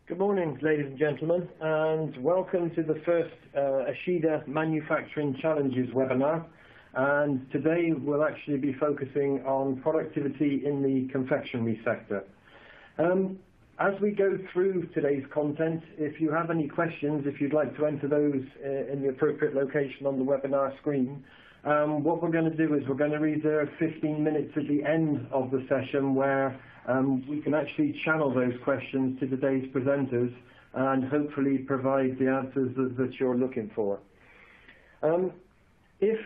Good morning, ladies and gentlemen, and welcome to the first Ishida Manufacturing Challenges webinar. And today we'll actually be focusing on productivity in the confectionery sector. As we go through today's content, if you have any questions, if you'd like to enter those in the appropriate location on the webinar screen, what we're going to do is we're going to reserve 15 minutes at the end of the session where we can actually channel those questions to today's presenters and hopefully provide the answers that you're looking for. If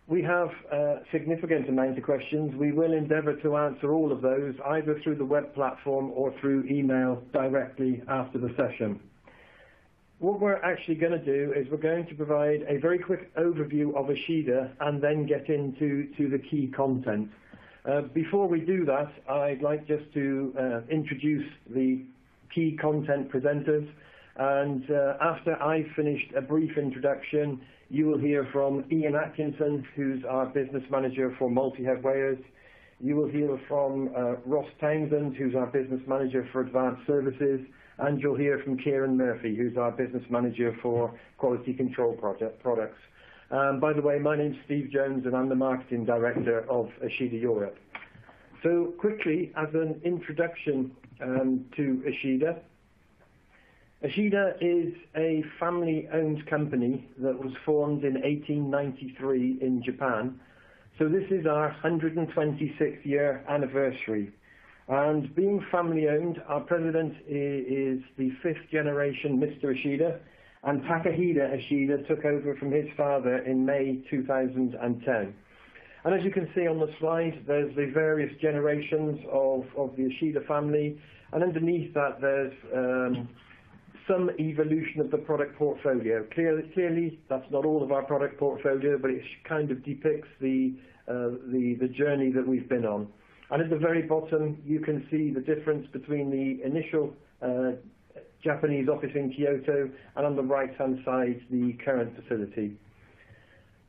we have a significant amount of questions, we will endeavour to answer all of those either through the web platform or through email directly after the session. What we're actually going to do is we're going to provide a very quick overview of Ishida and then get into the key content. Before we do that, I'd like just to introduce the key content presenters, and after I've finished a brief introduction, you will hear from Ian Atkinson, who's our business manager for Multihead Weighers. You will hear from Ross Townsend, who's our business manager for Advanced Services, and you'll hear from Kieran Murphy, who's our business manager for Quality Control Products. By the way, my name's Steve Jones, and I'm the Marketing Director of Ishida Europe. So quickly, as an introduction to Ishida, Ishida is a family-owned company that was formed in 1893 in Japan. So this is our 126th year anniversary. And being family-owned, our president is the fifth generation Mr. Ishida, and Takahida Ishida took over from his father in May 2010. And as you can see on the slide, there's the various generations of the Ishida family, and underneath that there's some evolution of the product portfolio. Clearly, that's not all of our product portfolio, but it kind of depicts the journey that we've been on. And at the very bottom, you can see the difference between the initial Japanese office in Kyoto, and on the right-hand side, the current facility.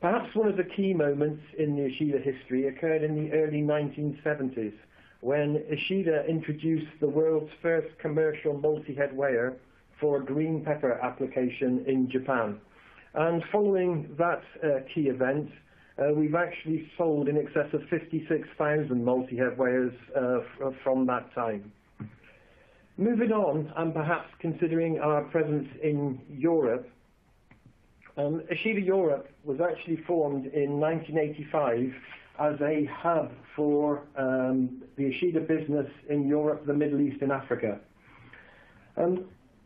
Perhaps one of the key moments in the Ishida history occurred in the early 1970s, when Ishida introduced the world's first commercial multi-head weigher for green pepper application in Japan. And following that key event, we've actually sold in excess of 56,000 multi-head weighers from that time. Moving on, and perhaps considering our presence in Europe, Ishida Europe was actually formed in 1985 as a hub for the Ishida business in Europe, the Middle East, and Africa.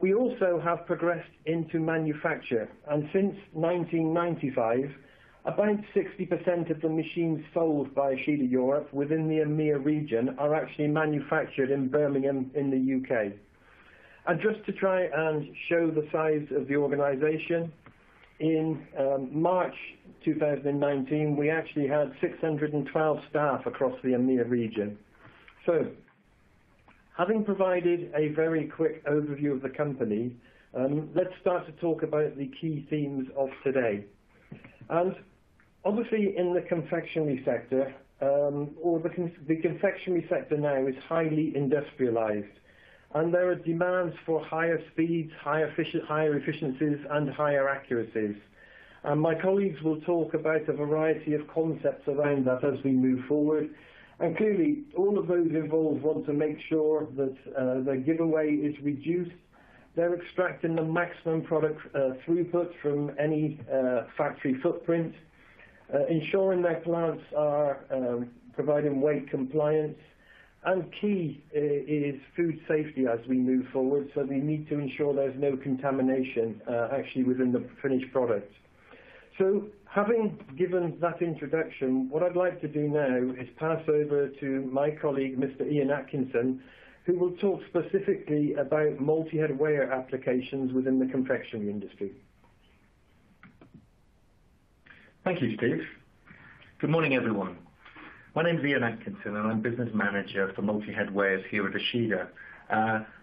We also have progressed into manufacture, and since 1995, about 60% of the machines sold by Ishida Europe within the EMEA region are actually manufactured in Birmingham in the UK. And just to try and show the size of the organization, in March 2019, we actually had 612 staff across the EMEA region. So, having provided a very quick overview of the company, let's start to talk about the key themes of today. And obviously in the confectionery sector, the confectionery sector now is highly industrialized, and there are demands for higher speeds, higher efficiencies, and higher accuracies. And my colleagues will talk about a variety of concepts around that as we move forward. And clearly, all of those involved want to make sure that the giveaway is reduced. They're extracting the maximum product throughput from any factory footprint, ensuring their plants are providing weight compliance, and key is food safety as we move forward, so we need to ensure there's no contamination actually within the finished product. So having given that introduction, what I'd like to do now is pass over to my colleague, Mr. Ian Atkinson, who will talk specifically about multi-head weigher applications within the confectionery industry. Thank you, Steve. Good morning, everyone. My name is Ian Atkinson, and I'm business manager for Multihead Weighers here at Ishida.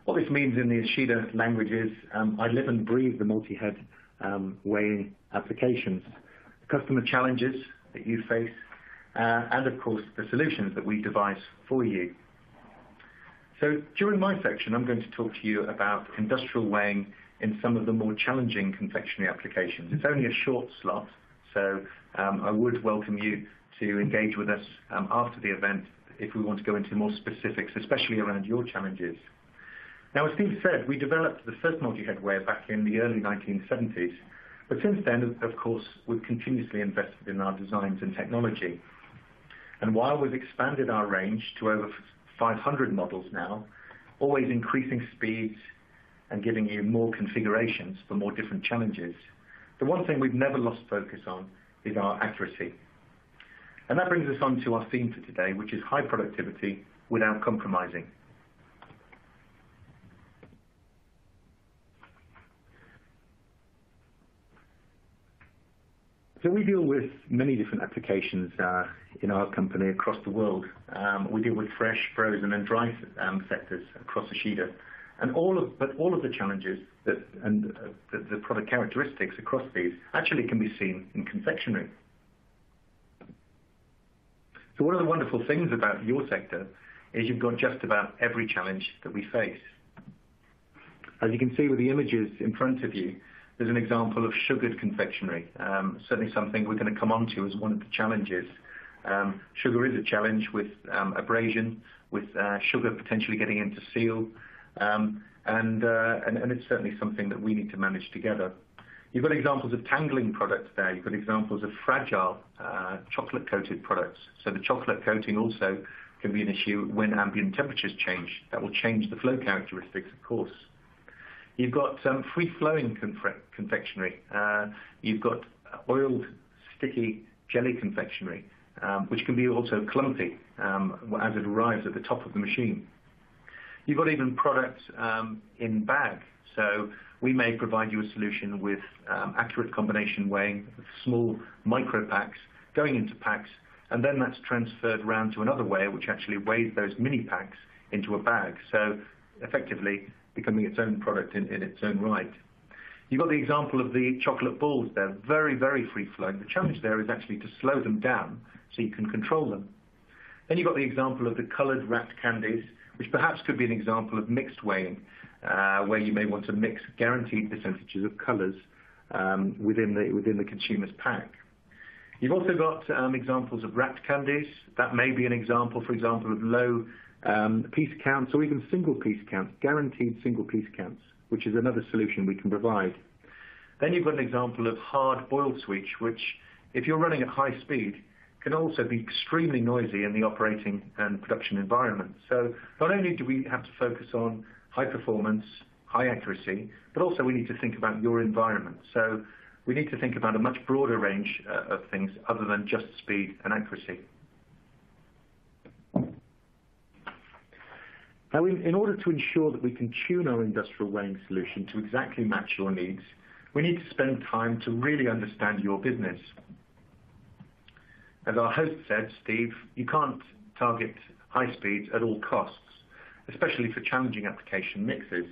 What this means in the Ishida language is I live and breathe the multi-head weighing applications, the customer challenges that you face, and of course the solutions that we devise for you. So during my section, I'm going to talk to you about industrial weighing in some of the more challenging confectionery applications. It's only a short slot, so I would welcome you to engage with us after the event if we want to go into more specifics, especially around your challenges. Now, as Steve said, we developed the first multi-head weigher back in the early 1970s, but since then, of course, we've continuously invested in our designs and technology. And while we've expanded our range to over 500 models now, always increasing speeds and giving you more configurations for more different challenges, the one thing we've never lost focus on is our accuracy. And that brings us on to our theme for today, which is high productivity without compromising. So we deal with many different applications in our company across the world. We deal with fresh, frozen, and dry sectors across Ishida, and all of the challenges and the product characteristics across these actually can be seen in confectionery. So one of the wonderful things about your sector is you've got just about every challenge that we face. As you can see with the images in front of you, there's an example of sugared confectionery, certainly something we're going to come on to as one of the challenges. Sugar is a challenge with abrasion, with sugar potentially getting into seal, and it's certainly something that we need to manage together. You've got examples of tangling products there. You've got examples of fragile chocolate-coated products. So the chocolate coating also can be an issue when ambient temperatures change. That will change the flow characteristics, of course. You've got free-flowing confectionery. You've got oiled, sticky jelly confectionery, which can be also clumpy as it arrives at the top of the machine. You've got even products in bag. So we may provide you a solution with accurate combination weighing of small micro packs going into packs, and then that's transferred round to another weigher which actually weighs those mini packs into a bag. So effectively becoming its own product in its own right. You've got the example of the chocolate balls. They're very, very free-flowing. The challenge there is actually to slow them down so you can control them. Then you've got the example of the coloured wrapped candies, which perhaps could be an example of mixed weighing, where you may want to mix guaranteed percentages of colours within the consumer's pack. You've also got examples of wrapped candies. That may be an example, for example, of low piece counts or even single piece counts, guaranteed single piece counts, which is another solution we can provide. Then you've got an example of hard boiled sweets, which, if you're running at high speed, can also be extremely noisy in the operating and production environment. So not only do we have to focus on high performance, high accuracy, but also we need to think about your environment. So we need to think about a much broader range of things other than just speed and accuracy. Now, in order to ensure that we can tune our industrial weighing solution to exactly match your needs, we need to spend time to really understand your business. As our host said, Steve, you can't target high speeds at all costs, especially for challenging application mixes.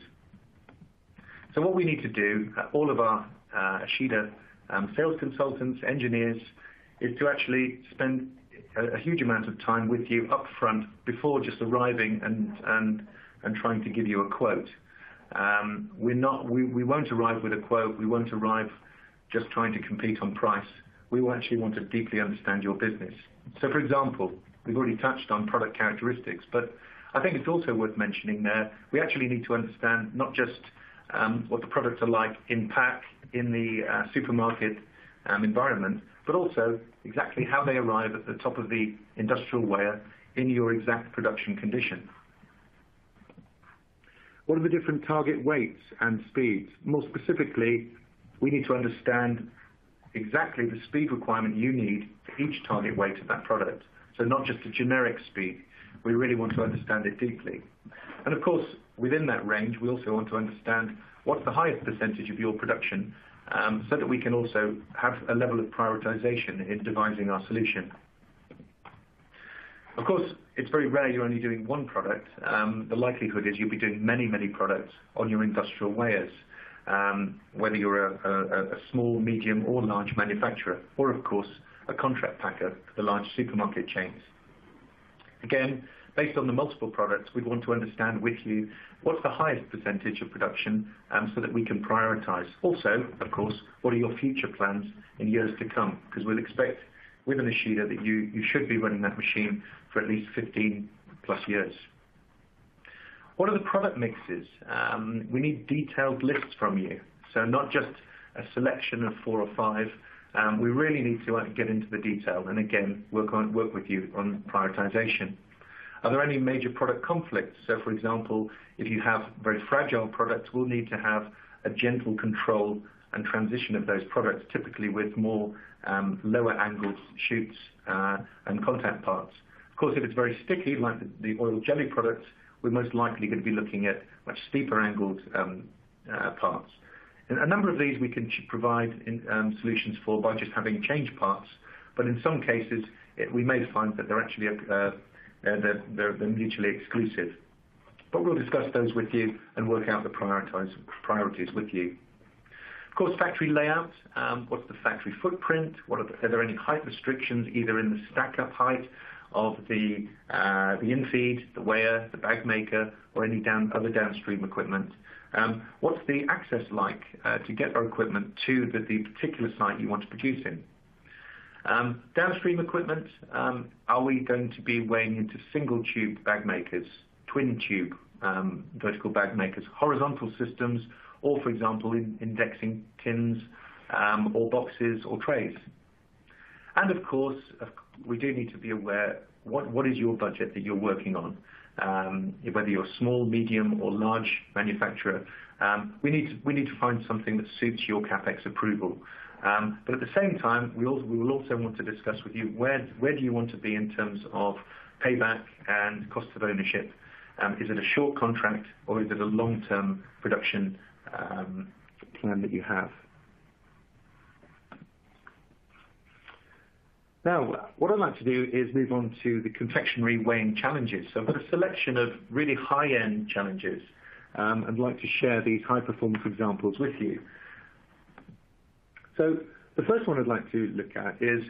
So what we need to do, all of our Ishida sales consultants, engineers, is to actually spend a huge amount of time with you up front before just arriving and trying to give you a quote. We won't arrive with a quote. We won't arrive just trying to compete on price. We will actually want to deeply understand your business. So, for example, we've already touched on product characteristics, but I think it's also worth mentioning there, we actually need to understand not just what the products are like in pack, in the supermarket environment, but also exactly how they arrive at the top of the industrial weigher in your exact production condition. What are the different target weights and speeds? More specifically, we need to understand exactly the speed requirement you need for each target weight of that product. So not just a generic speed. We really want to understand it deeply. And of course, within that range, we also want to understand what's the highest percentage of your production so that we can also have a level of prioritization in devising our solution. Of course, it's very rare you're only doing one product. The likelihood is you'll be doing many, many products on your industrial weighers, whether you're a small, medium or large manufacturer, or of course, a contract packer for the large supermarket chains. Again, based on the multiple products, we'd want to understand with you what's the highest percentage of production so that we can prioritize. Also, of course, what are your future plans in years to come? Because we'll expect with an Ishida that you should be running that machine for at least 15 plus years. What are the product mixes? We need detailed lists from you. So not just a selection of 4 or 5. We really need to get into the detail and again work with you on prioritization. Are there any major product conflicts? So for example, if you have very fragile products, we'll need to have a gentle control and transition of those products, typically with more lower angled shoots and contact parts. Of course, if it's very sticky, like the oil jelly products, we're most likely going to be looking at much steeper angled parts. And a number of these we can provide solutions for by just having change parts, but in some cases we may find that they're actually they're mutually exclusive. But we'll discuss those with you and work out the priorities with you. Of course, factory layout. What's the factory footprint? Are there any height restrictions, either in the stack-up height of the in-feed, the weigher, the bag maker, or any other downstream equipment? What's the access like to get our equipment to the particular site you want to produce in? Downstream equipment, are we going to be weighing into single tube bag makers, twin tube vertical bag makers, horizontal systems, or for example indexing tins or boxes or trays? And of course, we do need to be aware what is your budget that you're working on. Whether you're a small, medium, or large manufacturer, we need to find something that suits your CapEx approval. But at the same time, we will also want to discuss with you where do you want to be in terms of payback and cost of ownership. Is it a short contract or is it a long-term production plan that you have? Now, what I'd like to do is move on to the confectionery weighing challenges. So I've got a selection of really high-end challenges. I'd like to share these high-performance examples with you. So the first one I'd like to look at is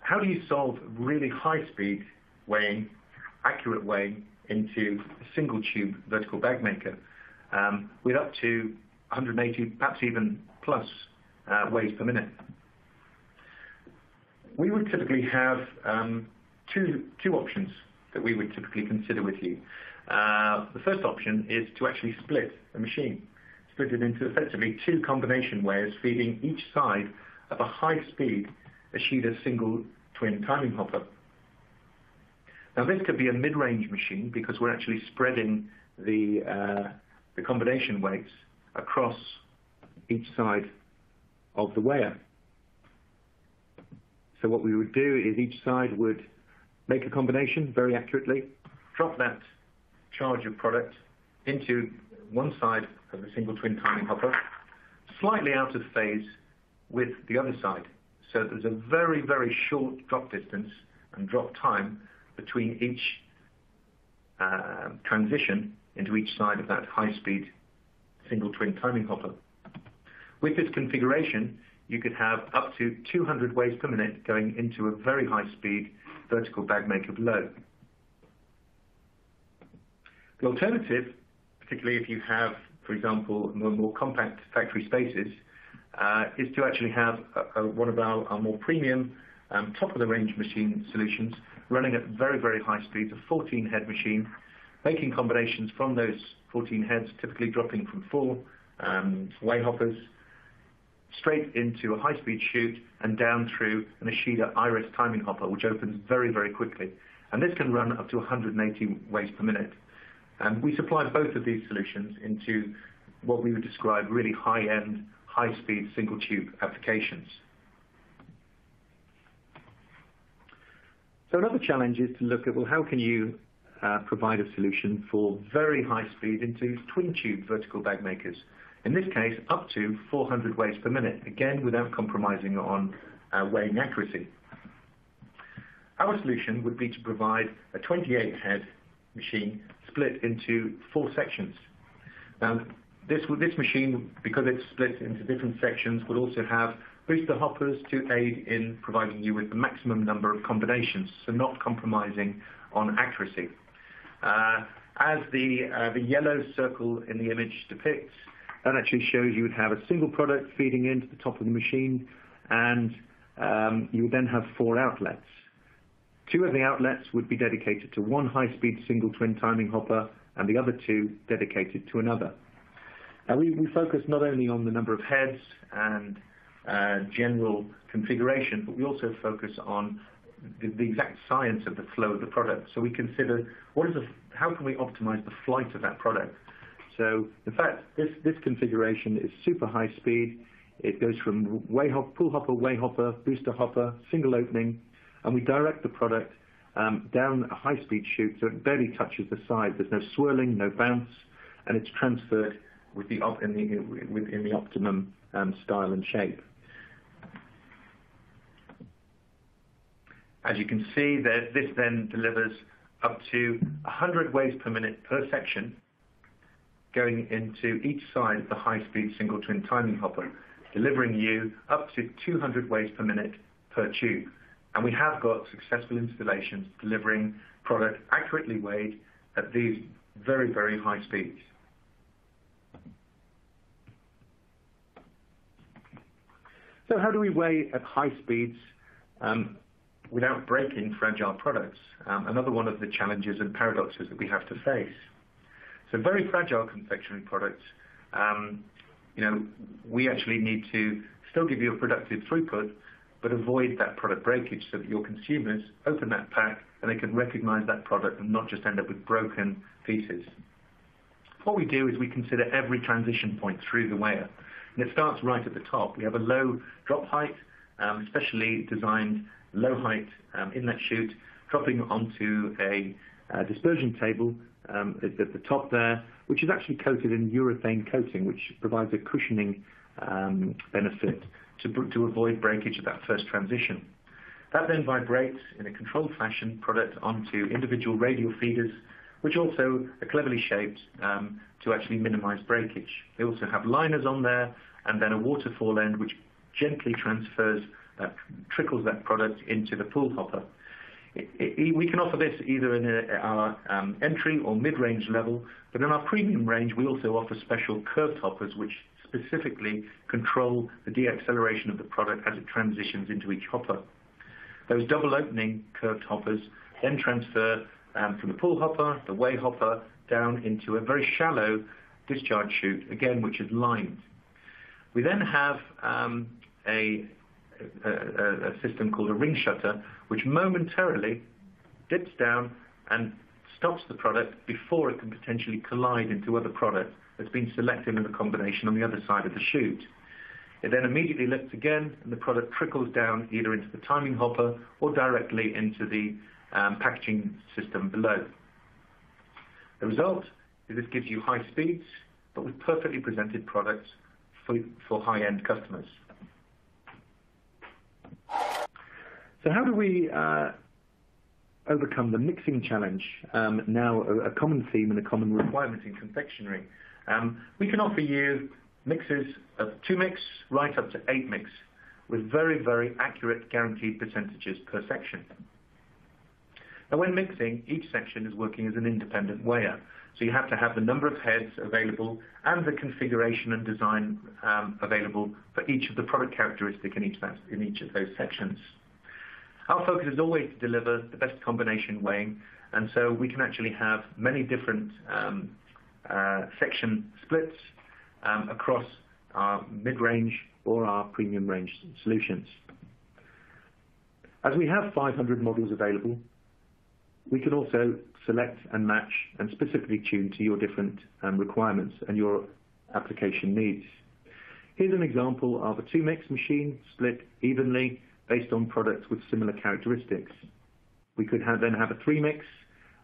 how do you solve really high-speed weighing, accurate weighing into a single-tube vertical bag maker with up to 180, perhaps even plus weighs per minute. We would typically have two options that we would typically consider with you. The first option is to actually split a machine, split it into effectively 2 combination weighers feeding each side of a high-speed Ishida single twin timing hopper. Now this could be a mid-range machine because we're actually spreading the combination weights across each side of the weigher. So what we would do is each side would make a combination very accurately, drop that charge of product into one side of the single twin timing hopper, slightly out of phase with the other side. So there's a very, very short drop distance and drop time between each transition into each side of that high-speed single twin timing hopper. With this configuration, you could have up to 200 weighs per minute going into a very high-speed vertical bag maker below. The alternative, particularly if you have, for example, more compact factory spaces, is to actually have one of our more premium, top-of-the-range machine solutions running at very, very high speeds, a 14-head machine, making combinations from those 14 heads, typically dropping from 4 weigh hoppers, straight into a high-speed chute and down through an Ishida Iris timing hopper, which opens very, very quickly. And this can run up to 180 weighs per minute. And we supply both of these solutions into what we would describe really high-end, high-speed single-tube applications. So another challenge is to look at, well, how can you provide a solution for very high speed into twin-tube vertical bag makers? In this case, up to 400 weighs per minute, again, without compromising on weighing accuracy. Our solution would be to provide a 28-head machine split into 4 sections. Now, this machine, because it's split into different sections, would also have booster hoppers to aid in providing you with the maximum number of combinations, so not compromising on accuracy. As the yellow circle in the image depicts, that actually shows you would have a single product feeding into the top of the machine, and you would then have 4 outlets. 2 of the outlets would be dedicated to one high-speed single twin timing hopper, and the other 2 dedicated to another. Now we focus not only on the number of heads and general configuration, but we also focus on the exact science of the flow of the product. So we consider how can we optimize the flight of that product. So in fact, this configuration is super high speed. It goes from pull hopper, way hopper, booster hopper, single opening, and we direct the product down a high-speed chute so it barely touches the side. There's no swirling, no bounce, and it's transferred in the optimum style and shape. As you can see, this then delivers up to 100 weighs per minute per section, going into each side of the high-speed single twin timing hopper, delivering you up to 200 weighs per minute per tube. And we have got successful installations delivering product accurately weighed at these very, very high speeds. So how do we weigh at high speeds without breaking fragile products? Another one of the challenges and paradoxes that we have to face. So very fragile confectionery products, we actually need to still give you a productive throughput, but avoid that product breakage so that your consumers open that pack and they can recognize that product and not just end up with broken pieces. What we do is we consider every transition point through the weigher. And it starts right at the top. We have a low drop height, specially designed low height inlet chute, dropping onto a dispersion table at the top there, which is actually coated in urethane coating, which provides a cushioning benefit to avoid breakage of that first transition. That then vibrates in a controlled fashion product onto individual radial feeders, which also are cleverly shaped to actually minimize breakage. They also have liners on there, and then a waterfall end which gently trickles that product into the pull hopper. We can offer this either in our entry or mid-range level, but in our premium range we also offer special curved hoppers which specifically control the deacceleration of the product as it transitions into each hopper. Those double opening curved hoppers then transfer from the pull hopper, the weigh hopper, down into a very shallow discharge chute, again which is lined. We then have a system called a ring shutter, which momentarily dips down and stops the product before it can potentially collide into other product that's been selected in the combination on the other side of the chute. It then immediately lifts again, and the product trickles down either into the timing hopper or directly into the packaging system below. The result is this gives you high speeds, but with perfectly presented products for high-end customers. So how do we overcome the mixing challenge, now a common theme and a common requirement in confectionery? We can offer you mixes of 2 mix right up to 8 mix with very, very accurate guaranteed percentages per section. Now when mixing, each section is working as an independent weigher. So you have to have the number of heads available and the configuration and design available for each of the product characteristic in each of those sections. Our focus is always to deliver the best combination weighing, and so we can actually have many different section splits across our mid-range or our premium range solutions. As we have 500 models available, we can also select and match and specifically tune to your different requirements and your application needs. Here's an example of a 2-mix machine split evenly based on products with similar characteristics. We could then have a 3-mix,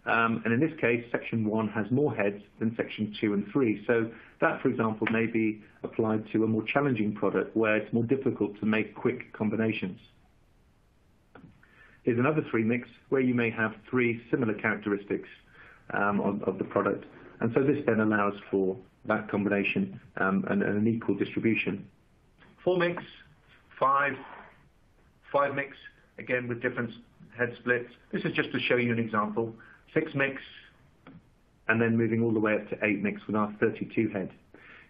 and in this case, section 1 has more heads than section 2 and 3. So that, for example, may be applied to a more challenging product where it's more difficult to make quick combinations. Here's another 3-mix where you may have 3 similar characteristics of the product, and so this then allows for that combination and an equal distribution. 4-mix, 5 mix, again with different head splits. This is just to show you an example. 6 mix, and then moving all the way up to 8 mix with our 32 head.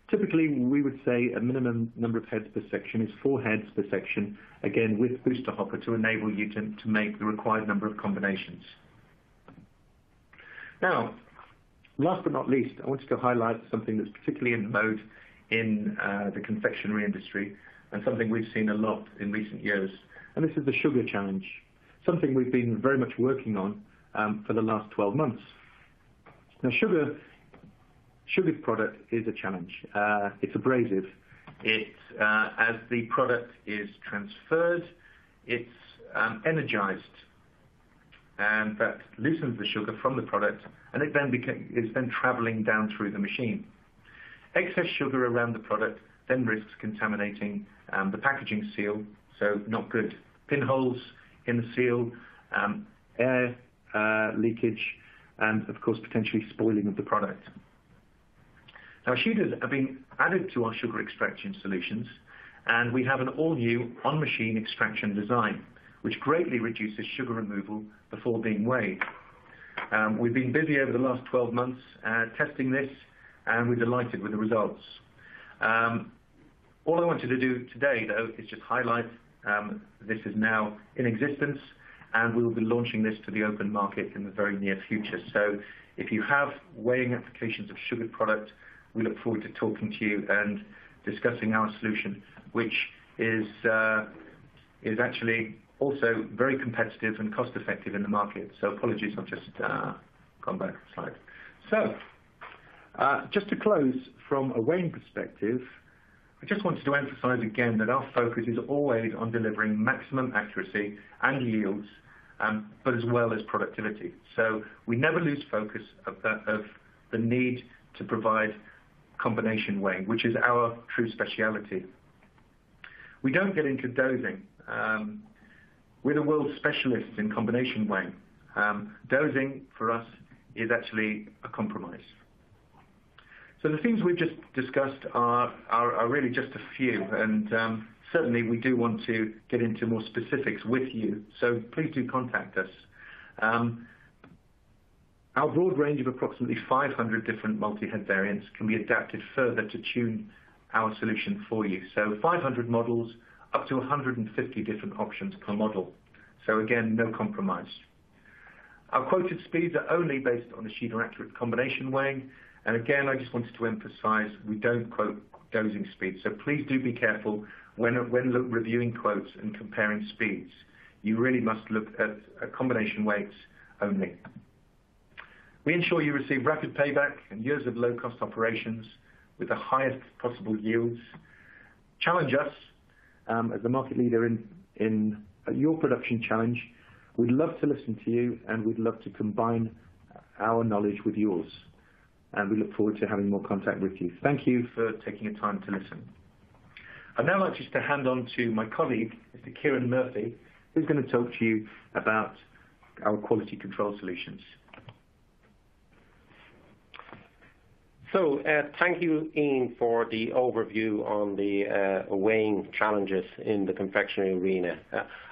Typically, we would say a minimum number of heads per section is 4 heads per section, again with booster hopper to enable you to make the required number of combinations. Now, last but not least, I wanted to highlight something that's particularly in vogue in the confectionery industry, and something we've seen a lot in recent years, and this is the sugar challenge, something we've been very much working on for the last 12 months. Now, sugared product is a challenge. It's abrasive. As the product is transferred, it's energized, and that loosens the sugar from the product, and it then is then traveling down through the machine. Excess sugar around the product then risks contaminating the packaging seal, so not good. Pinholes in the seal, air leakage, and of course potentially spoiling of the product. Now, Ishidas have been added to our sugar extraction solutions, and we have an all-new on-machine extraction design, which greatly reduces sugar removal before being weighed. We've been busy over the last 12 months testing this, and we're delighted with the results. All I wanted to do today, though, is just highlight this is now in existence, and we will be launching this to the open market in the very near future. So if you have weighing applications of sugared product, we look forward to talking to you and discussing our solution, which is actually also very competitive and cost effective in the market. So apologies, I've just gone back a slide. So just to close, from a weighing perspective, I just wanted to emphasize again that our focus is always on delivering maximum accuracy and yields, but as well as productivity. So we never lose focus of the need to provide combination weighing, which is our true speciality. We don't get into dosing. We're the world's specialists in combination weighing. Dosing for us is actually a compromise. So the things we've just discussed are really just a few, and certainly we do want to get into more specifics with you, so please do contact us. Our broad range of approximately 500 different multi-head variants can be adapted further to tune our solution for you. So 500 models, up to 150 different options per model. So again, no compromise. Our quoted speeds are only based on the Ishida accurate combination weighing. And again, I just wanted to emphasize, we don't quote dosing speeds. So please do be careful when reviewing quotes and comparing speeds. You really must look at combination weights only. We ensure you receive rapid payback and years of low-cost operations with the highest possible yields. Challenge us as the market leader in your production challenge. We'd love to listen to you, and we'd love to combine our knowledge with yours. And we look forward to having more contact with you. Thank you for taking the time to listen. I'd now like just to hand on to my colleague, Mr. Kieran Murphy, who's going to talk to you about our quality control solutions. So thank you, Ian, for the overview on the weighing challenges in the confectionery arena.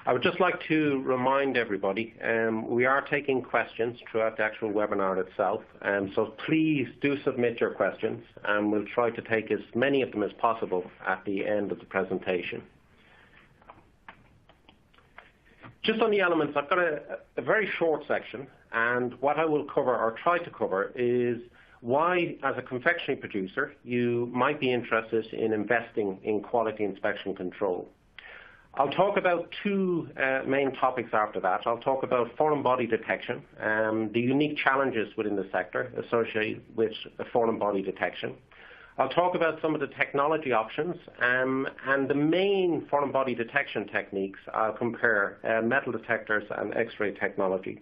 I would just like to remind everybody, we are taking questions throughout the actual webinar itself, so please do submit your questions, and we'll try to take as many of them as possible at the end of the presentation. Just on the elements, I've got a very short section, and what I will cover, or try to cover, is why, as a confectionery producer, you might be interested in investing in quality inspection control. I'll talk about two main topics after that. I'll talk about foreign body detection, the unique challenges within the sector associated with foreign body detection. I'll talk about some of the technology options, and the main foreign body detection techniques. I'll compare metal detectors and X-ray technology.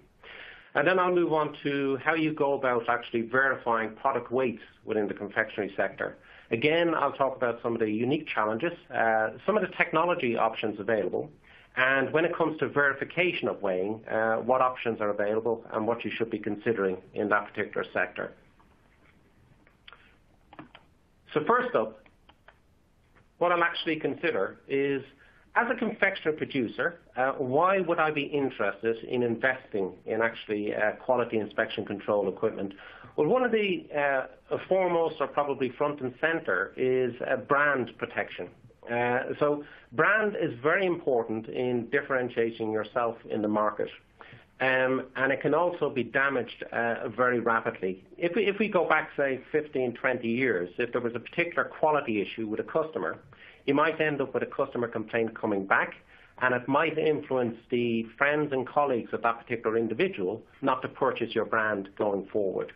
And then I'll move on to how you go about actually verifying product weights within the confectionery sector. Again, I'll talk about some of the unique challenges, some of the technology options available, and when it comes to verification of weighing, what options are available and what you should be considering in that particular sector. So first up, what I'll actually consider is as a confectionery producer, why would I be interested in investing in actually quality inspection control equipment? Well, one of the foremost or probably front and center is brand protection. So brand is very important in differentiating yourself in the market. And it can also be damaged very rapidly. If we go back, say, 15, 20 years, if there was a particular quality issue with a customer, you might end up with a customer complaint coming back, and it might influence the friends and colleagues of that particular individual not to purchase your brand going forward.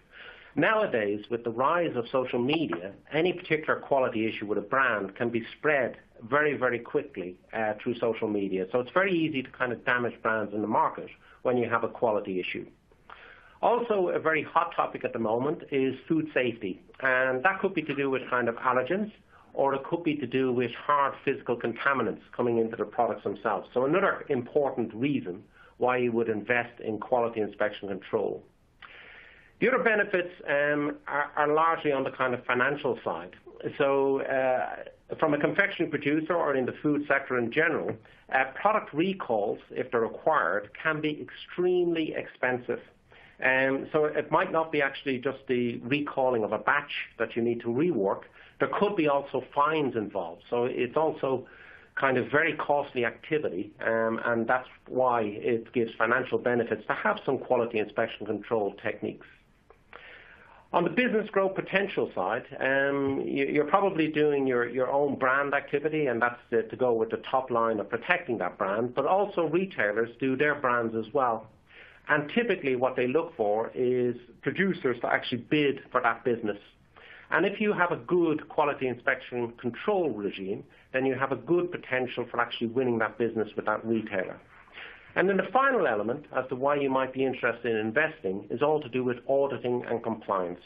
Nowadays, with the rise of social media, any particular quality issue with a brand can be spread very, very quickly through social media. So it's very easy to kind of damage brands in the market when you have a quality issue. Also, a very hot topic at the moment is food safety, and that could be to do with kind of allergens, or it could be to do with hard physical contaminants coming into the products themselves. So another important reason why you would invest in quality inspection control. The other benefits are largely on the kind of financial side. So from a confectionery producer or in the food sector in general, product recalls, if they're required, can be extremely expensive. So it might not be actually just the recalling of a batch that you need to rework. There could be also fines involved. So it's also kind of very costly activity, and that's why it gives financial benefits to have some quality inspection control techniques. On the business growth potential side, you're probably doing your own brand activity, and that's to go with the top line of protecting that brand, but also retailers do their brands as well. And typically what they look for is producers to actually bid for that business. And if you have a good quality inspection control regime, then you have a good potential for actually winning that business with that retailer. And then the final element as to why you might be interested in investing is all to do with auditing and compliance.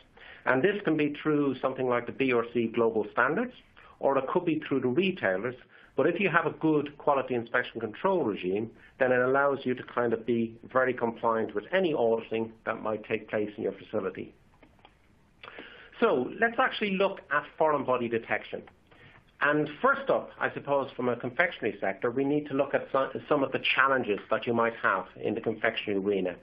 And this can be through something like the BRC global standards, or it could be through the retailers. But if you have a good quality inspection control regime, then it allows you to kind of be very compliant with any auditing that might take place in your facility. So let's actually look at foreign body detection. And first up, I suppose, from a confectionery sector, we need to look at some of the challenges that you might have in the confectionery arena.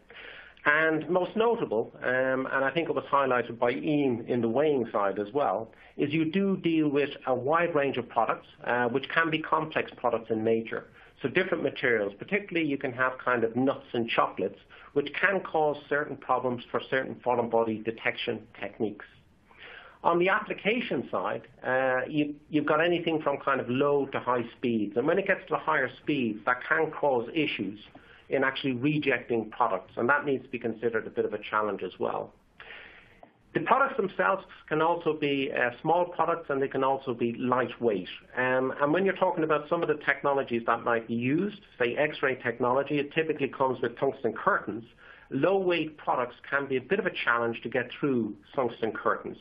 And most notable, and I think it was highlighted by Ian in the weighing side as well, is you do deal with a wide range of products, which can be complex products in nature. So different materials, particularly you can have kind of nuts and chocolates, which can cause certain problems for certain foreign body detection techniques. On the application side, you've got anything from kind of low to high speeds. And when it gets to the higher speeds, that can cause issues in actually rejecting products. And that needs to be considered a bit of a challenge as well. The products themselves can also be small products, and they can also be lightweight. And when you're talking about some of the technologies that might be used, say X-ray technology, it typically comes with tungsten curtains. Low-weight products can be a bit of a challenge to get through tungsten curtains.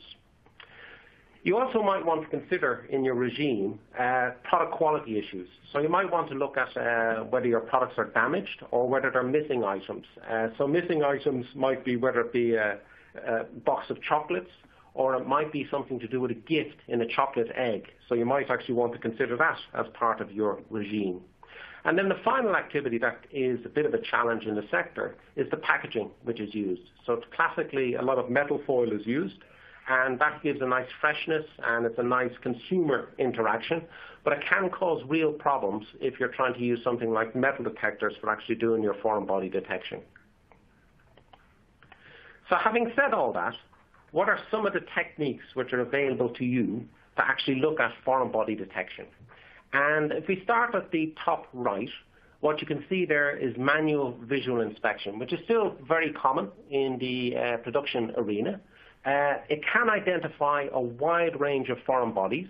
You also might want to consider in your regime product quality issues. So you might want to look at whether your products are damaged or whether they're missing items. So missing items might be whether it be a box of chocolates, or it might be something to do with a gift in a chocolate egg. So you might actually want to consider that as part of your regime. And then the final activity that is a bit of a challenge in the sector is the packaging which is used. So classically, a lot of metal foil is used, and that gives a nice freshness, and it's a nice consumer interaction, but it can cause real problems if you're trying to use something like metal detectors for actually doing your foreign body detection. So having said all that, what are some of the techniques which are available to you to actually look at foreign body detection? And if we start at the top right, what you can see there is manual visual inspection, which is still very common in the production arena. It can identify a wide range of foreign bodies.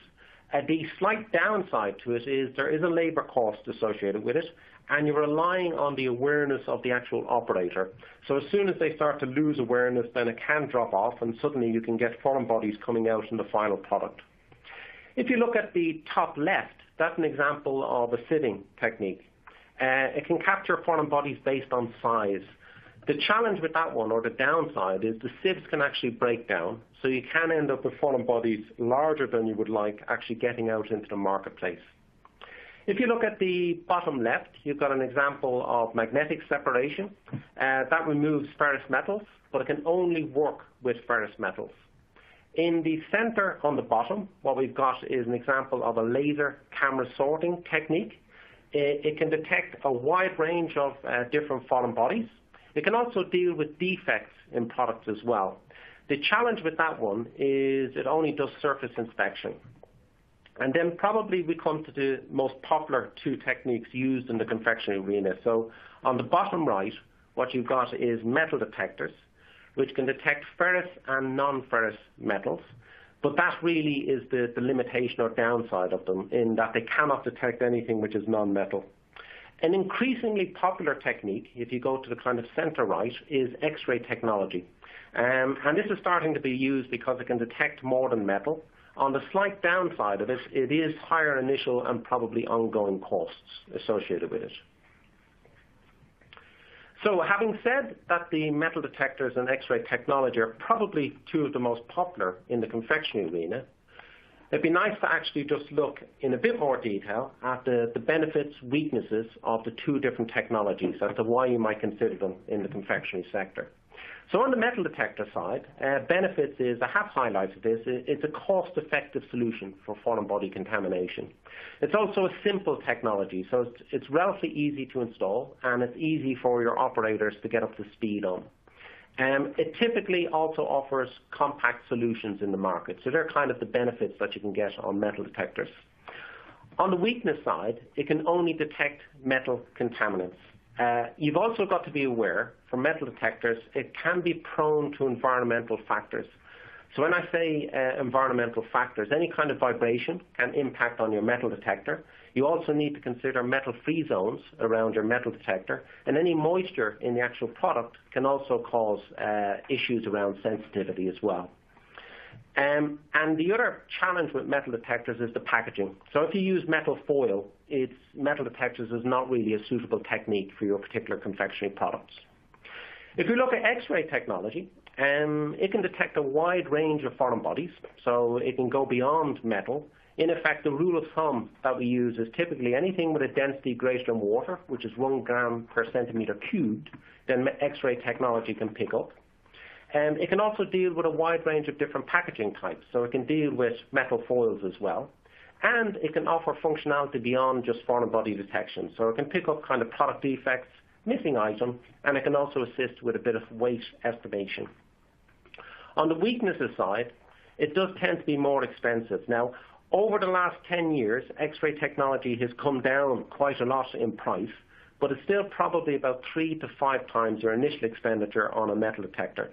The slight downside to it is there is a labor cost associated with it, and you're relying on the awareness of the actual operator. So as soon as they start to lose awareness, then it can drop off, and suddenly you can get foreign bodies coming out in the final product. If you look at the top left, that's an example of a sieving technique. It can capture foreign bodies based on size. The challenge with that one, or the downside, is the sieves can actually break down, so you can end up with foreign bodies larger than you would like actually getting out into the marketplace. If you look at the bottom left, you've got an example of magnetic separation. That removes ferrous metals, but it can only work with ferrous metals. In the center on the bottom, what we've got is an example of a laser camera sorting technique. It can detect a wide range of different foreign bodies. It can also deal with defects in products as well. The challenge with that one is it only does surface inspection. And then probably we come to the most popular two techniques used in the confectionery arena. So on the bottom right, what you've got is metal detectors, which can detect ferrous and non-ferrous metals. But that really is the limitation or downside of them, in that they cannot detect anything which is non-metal. An increasingly popular technique, if you go to the kind of center right, is X-ray technology. And this is starting to be used because it can detect more than metal. On the slight downside of it, it is higher initial and probably ongoing costs associated with it. So having said that the metal detectors and X-ray technology are probably two of the most popular in the confectionery arena, it'd be nice to actually just look in a bit more detail at the benefits, weaknesses of the two different technologies as to why you might consider them in the confectionery sector. So on the metal detector side, benefits is, I have highlighted this, it's a cost-effective solution for foreign body contamination. It's also a simple technology, so it's relatively easy to install, and it's easy for your operators to get up to speed on. It typically also offers compact solutions in the market, so they're kind of the benefits that you can get on metal detectors. On the weakness side, it can only detect metal contaminants. You've also got to be aware, for metal detectors, it can be prone to environmental factors. So when I say environmental factors, any kind of vibration can impact on your metal detector. You also need to consider metal-free zones around your metal detector, and any moisture in the actual product can also cause issues around sensitivity as well. And the other challenge with metal detectors is the packaging. So if you use metal foil, metal detectors is not really a suitable technique for your particular confectionery products. If you look at X-ray technology, it can detect a wide range of foreign bodies, so it can go beyond metal. In effect, the rule of thumb that we use is typically anything with a density greater than water, which is 1 gram per centimeter cubed, then X-ray technology can pick up. And it can also deal with a wide range of different packaging types, so it can deal with metal foils as well. And it can offer functionality beyond just foreign body detection, so it can pick up kind of product defects, missing items, and it can also assist with a bit of weight estimation. On the weaknesses side, it does tend to be more expensive. Now, over the last 10 years, X-ray technology has come down quite a lot in price, but it's still probably about 3 to 5 times your initial expenditure on a metal detector.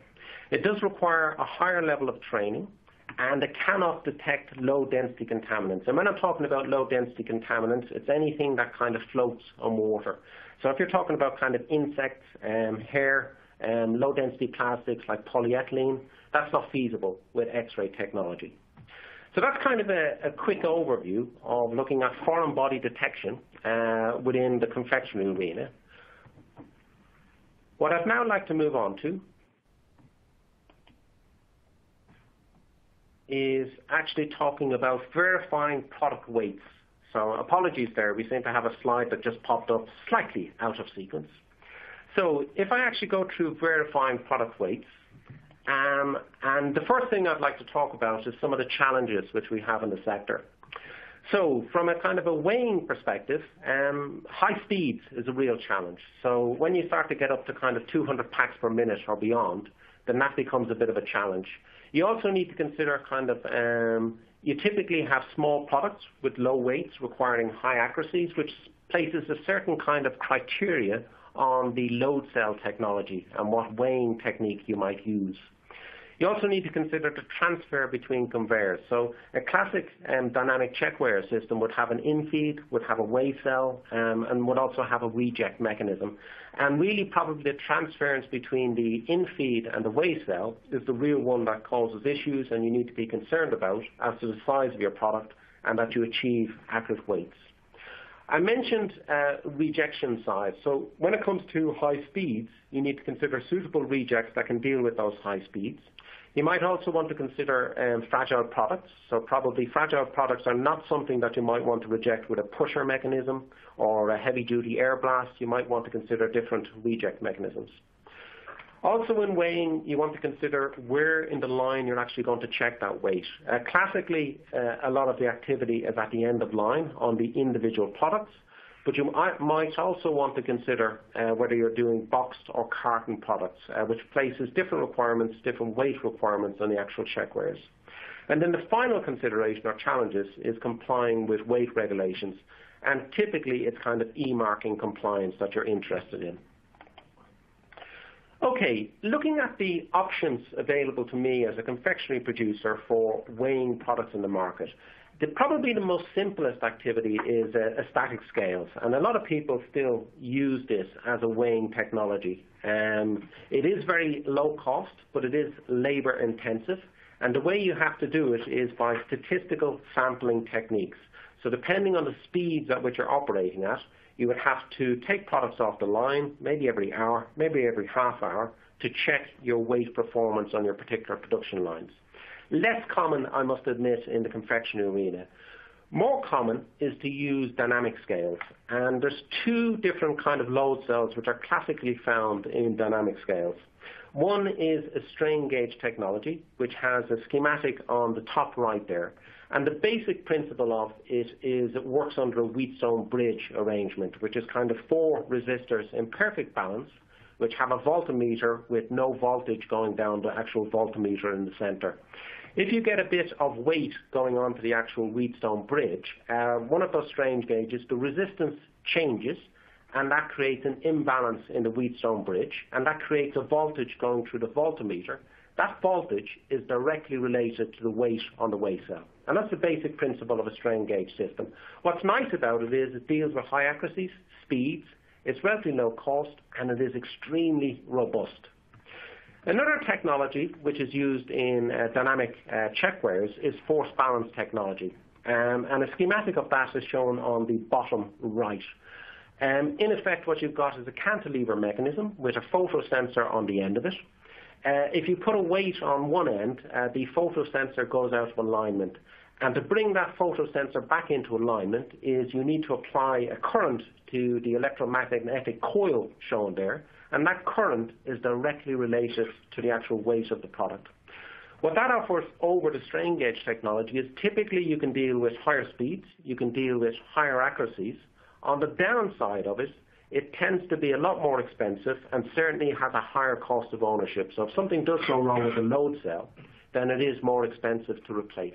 It does require a higher level of training, and it cannot detect low-density contaminants. And when I'm talking about low-density contaminants, it's anything that kind of floats on water. So if you're talking about kind of insects, hair, low-density plastics like polyethylene, that's not feasible with X-ray technology. So that's kind of a quick overview of looking at foreign body detection within the confectionery arena. What I'd now like to move on to is actually talking about verifying product weights. So apologies there, we seem to have a slide that just popped up slightly out of sequence. So if I actually go through verifying product weights, and the first thing I'd like to talk about is some of the challenges which we have in the sector. So from a kind of a weighing perspective, high speeds is a real challenge. So when you start to get up to kind of 200 packs per minute or beyond, then that becomes a bit of a challenge. You also need to consider kind of, you typically have small products with low weights requiring high accuracies, which places a certain kind of criteria on the load cell technology and what weighing technique you might use. You also need to consider the transfer between conveyors. So a classic dynamic check weigher system would have an in-feed, would have a weigh cell, and would also have a reject mechanism. And really probably the transference between the in-feed and the weigh cell is the real one that causes issues, and you need to be concerned about as to the size of your product and that you achieve accurate weights. I mentioned rejection size. So when it comes to high speeds, you need to consider suitable rejects that can deal with those high speeds. You might also want to consider fragile products. So probably fragile products are not something that you might want to reject with a pusher mechanism or a heavy-duty air blast. You might want to consider different reject mechanisms. Also in weighing, you want to consider where in the line you're actually going to check that weight. Classically, a lot of the activity is at the end of line on the individual products, but you might also want to consider whether you're doing boxed or carton products, which places different requirements, different weight requirements on the actual check weighers. And then the final consideration or challenges is complying with weight regulations, and typically it's kind of e-marking compliance that you're interested in. Okay, looking at the options available to me as a confectionery producer for weighing products in the market, probably the most simplest activity is a static scales, and a lot of people still use this as a weighing technology. It is very low cost, but it is labor intensive, and the way you have to do it is by statistical sampling techniques. So depending on the speeds at which you're operating at, you would have to take products off the line, maybe every hour, maybe every half hour, to check your weight performance on your particular production lines. Less common, I must admit, in the confectionery arena. More common is to use dynamic scales, and there's two different kind of load cells which are classically found in dynamic scales. One is a strain gauge technology, which has a schematic on the top right there. And the basic principle of it is it works under a Wheatstone bridge arrangement, which is kind of 4 resistors in perfect balance, which have a voltmeter with no voltage going down the actual voltmeter in the center. If you get a bit of weight going on to the actual Wheatstone bridge, one of those strain gauges, the resistance changes, and that creates an imbalance in the Wheatstone bridge, and that creates a voltage going through the voltmeter. That voltage is directly related to the weight on the weigh cell. And that's the basic principle of a strain gauge system. What's nice about it is it deals with high accuracies, speeds, it's relatively low cost, and it is extremely robust. Another technology which is used in dynamic check weighers is force balance technology. And a schematic of that is shown on the bottom right. In effect, what you've got is a cantilever mechanism with a photosensor on the end of it. If you put a weight on one end, the photosensor goes out of alignment. And to bring that photosensor back into alignment is you need to apply a current to the electromagnetic coil shown there, and that current is directly related to the actual weight of the product. What that offers over the strain gauge technology is typically you can deal with higher speeds, you can deal with higher accuracies. On the downside of it, it tends to be a lot more expensive and certainly has a higher cost of ownership. So if something does go wrong with the load cell, then it is more expensive to replace.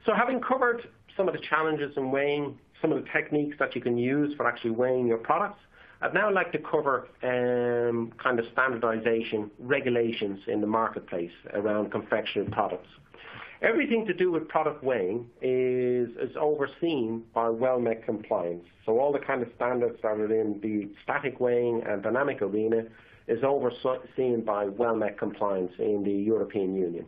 So having covered some of the challenges in weighing, some of the techniques that you can use for actually weighing your products, I'd now like to cover kind of standardization regulations in the marketplace around confectionery products. Everything to do with product weighing is overseen by well-met compliance. So all the kind of standards that are in the static weighing and dynamic arena is overseen by well-met compliance in the European Union.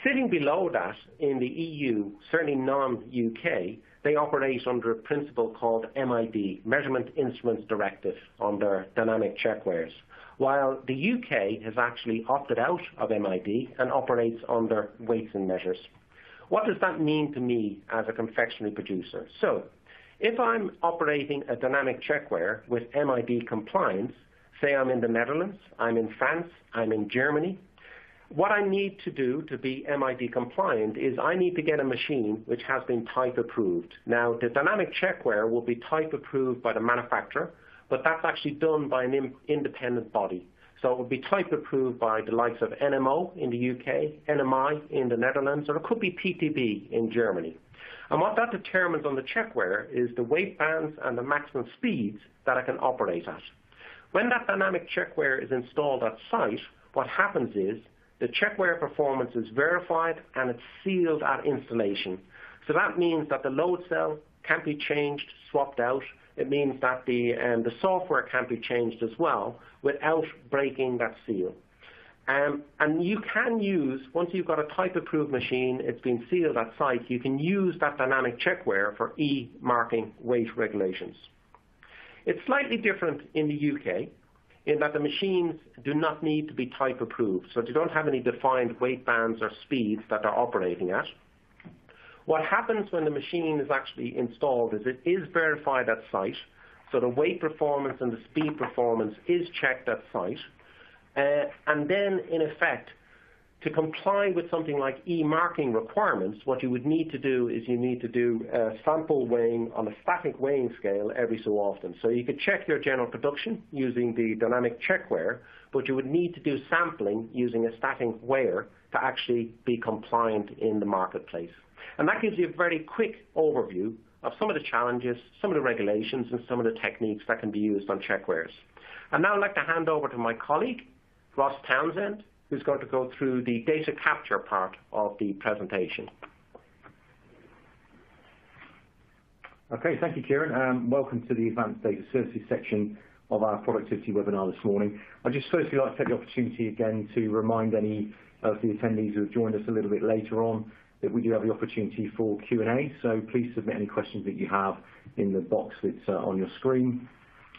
Sitting below that in the EU, certainly non-UK, they operate under a principle called MID, Measurement Instruments Directive, on their dynamic check weighers, while the UK has actually opted out of MID and operates under weights and measures. What does that mean to me as a confectionery producer? So, if I'm operating a dynamic check weighers with MID compliance, say I'm in the Netherlands, I'm in France, I'm in Germany, what I need to do to be MID compliant is I need to get a machine which has been type approved. Now, the dynamic check weighers will be type approved by the manufacturer, but that's actually done by an independent body. So it will be type approved by the likes of NMO in the UK, NMI in the Netherlands, or it could be PTB in Germany. And what that determines on the check weighers is the weight bands and the maximum speeds that I can operate at. When that dynamic check weighers is installed at site, what happens is the check weighers performance is verified and it's sealed at installation. So that means that the load cell can't be changed, swapped out. It means that the software can't be changed as well without breaking that seal. And you can use, once you've got a type-approved machine, it's been sealed at site, you can use that dynamic check weighers for e-marking weight regulations. It's slightly different in the UK. in that the machines do not need to be type approved, so they don't have any defined weight bands or speeds that they're operating at. What happens when the machine is actually installed is it is verified at site, so the weight performance and the speed performance is checked at site, and then in effect, to comply with something like e-marking requirements, what you would need to do is you need to do sample weighing on a static weighing scale every so often. So you could check your general production using the dynamic check weigher, but you would need to do sampling using a static weigher to actually be compliant in the marketplace. And that gives you a very quick overview of some of the challenges, some of the regulations, and some of the techniques that can be used on check weighers. And now I'd like to hand over to my colleague, Ross Townsend, who's going to go through the data capture part of the presentation. Okay, thank you, Kieran. Welcome to the Advanced Data Services section of our productivity webinar this morning. I'd just firstly like to take the opportunity again to remind any of the attendees who have joined us a little bit later on that we do have the opportunity for Q&A, so please submit any questions that you have in the box that's on your screen.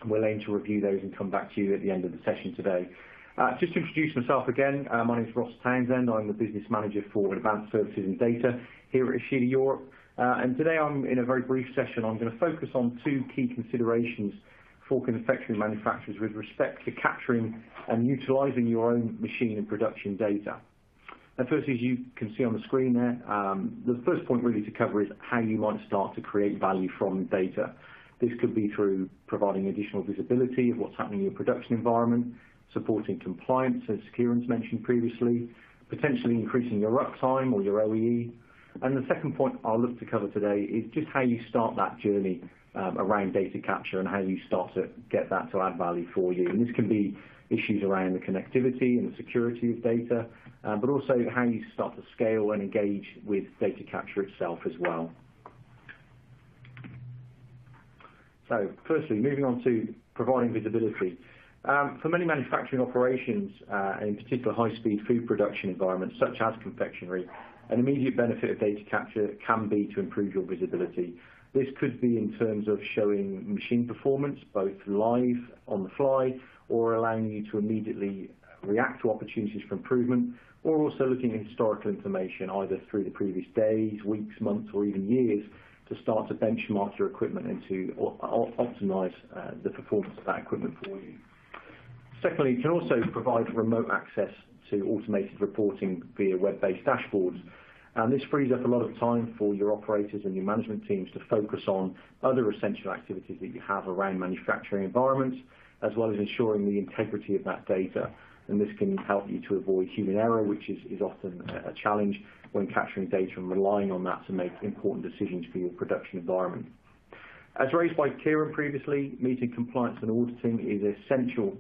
We'll aim to review those and come back to you at the end of the session today. Just to introduce myself again, my name is Ross Townsend. I'm the Business Manager for Advanced Services and Data here at Ishida Europe. And today I'm in a very brief session. I'm going to focus on two key considerations for confectionery manufacturers with respect to capturing and utilising your own machine and production data. And first, as you can see on the screen there, the first point really to cover is how you might start to create value from data. This could be through providing additional visibility of what's happening in your production environment, supporting compliance, as Kieran's mentioned previously, potentially increasing your uptime or your OEE. And the second point I'll look to cover today is just how you start that journey around data capture and how you start to get that to add value for you. And this can be issues around the connectivity and the security of data, but also how you start to scale and engage with data capture itself as well. So firstly, moving on to providing visibility. For many manufacturing operations, and in particular high-speed food production environments such as confectionery, an immediate benefit of data capture can be to improve your visibility. This could be in terms of showing machine performance, both live, on the fly, or allowing you to immediately react to opportunities for improvement, or also looking at historical information, either through the previous days, weeks, months, or even years, to start to benchmark your equipment and to optimize the performance of that equipment for you. Secondly, it can also provide remote access to automated reporting via web-based dashboards. And this frees up a lot of time for your operators and your management teams to focus on other essential activities that you have around manufacturing environments, as well as ensuring the integrity of that data. And this can help you to avoid human error, which is often a challenge when capturing data and relying on that to make important decisions for your production environment. As raised by Kieran previously, meeting compliance and auditing is essential